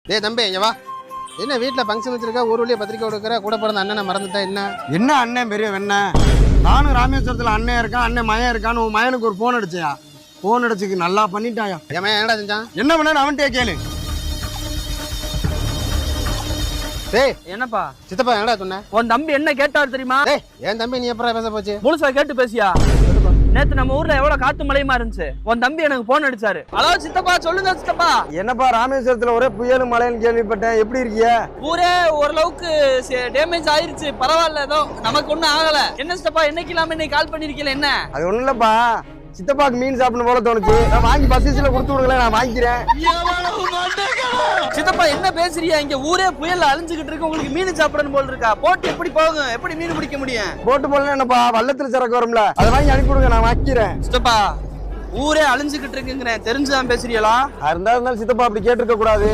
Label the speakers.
Speaker 1: டேய் தம்பி இங்க வா. என்ன வீட்டில் ஃபங்க்ஷன் வச்சிருக்கா, ஊர் வழியாக பத்திரிக்கை கொடுக்குற, கூட பிறந்த அண்ணனை மறந்துட்டா என்ன?
Speaker 2: என்ன அண்ணன் பெரிய வெண்ண? நானும் ராமேஸ்வரத்தில் அண்ணன் இருக்கான், அண்ணன் மயன் இருக்கான்னு உன் மயனுக்கு ஒரு ஃபோன் அடிச்சியா? ஃபோன் அடிச்சுக்கு நல்லா பண்ணிட்டாயா?
Speaker 1: என் மகன் என்னடா செஞ்சான்?
Speaker 2: என்ன பண்ணு அவன்கிட்டே கேளு.
Speaker 1: டேய்
Speaker 3: என்னப்பா
Speaker 1: சித்தப்பா என்னடா சொன்ன?
Speaker 3: உன் தம்பி என்ன கேட்டாரு தெரியுமா?
Speaker 1: டேய் என் தம்பி நீ எப்பறம் பேச போச்சு?
Speaker 3: முழுசா கேட்டு பேசியா? நேத்து நம்ம ஊர்ல எவ்வளவு காத்து மழையுமா இருந்துச்சு. உன் தம்பி எனக்கு போன் அடிச்சாரு. ஹலோ சித்தப்பா, சொல்லுங்க சித்தப்பா.
Speaker 2: என்னப்பா ராமேஸ்வரத்தில் ஒரே புயல் மழைன்னு கேள்விப்பட்டேன், எப்படி இருக்கிய?
Speaker 3: ஊரே ஓரளவுக்கு டேமேஜ் ஆயிருச்சு, பரவாயில்ல, ஏதோ நமக்கு ஒண்ணும் ஆகல. என்ன சித்தப்பா என்னைக்கு இல்லாம இன்னைக்கு கால் பண்ணிருக்கீங்க? என்ன
Speaker 2: அது ஒண்ணும் இல்லப்பா, சித்தப்பாக்கு மீன் சாப்பிடணும் போல தோணுச்சு. நான் வாங்கி பஸ்ல கொடுத்து விடுங்களேன், நான் வாங்கிக்கிறேன்.
Speaker 3: சித்தப்பா என்ன பேசுறியா? இங்க ஊரே புயல் அழிஞ்சுகிட்டு இருக்கு, உங்களுக்கு மீன் சாப்பிடணும் போல இருக்கா? போட்டு எப்படி போகும், எப்படி மீன் பிடிக்க முடியும்?
Speaker 2: போட்டு போடலாம் என்னப்பா, வள்ளத்துல சரக்கு வரும்ல, அதை வாங்கி அனுப்பி விடுங்க, நான் வாங்கிக்கிறேன்.
Speaker 3: சித்தப்பா ஊரே அழிஞ்சுகிட்டு இருக்குங்கிறேன், தெரிஞ்சுதான் பேசுறீங்களா?
Speaker 2: இருந்தாலும் சித்தப்பா அப்படி கேட்டிருக்க கூடாது.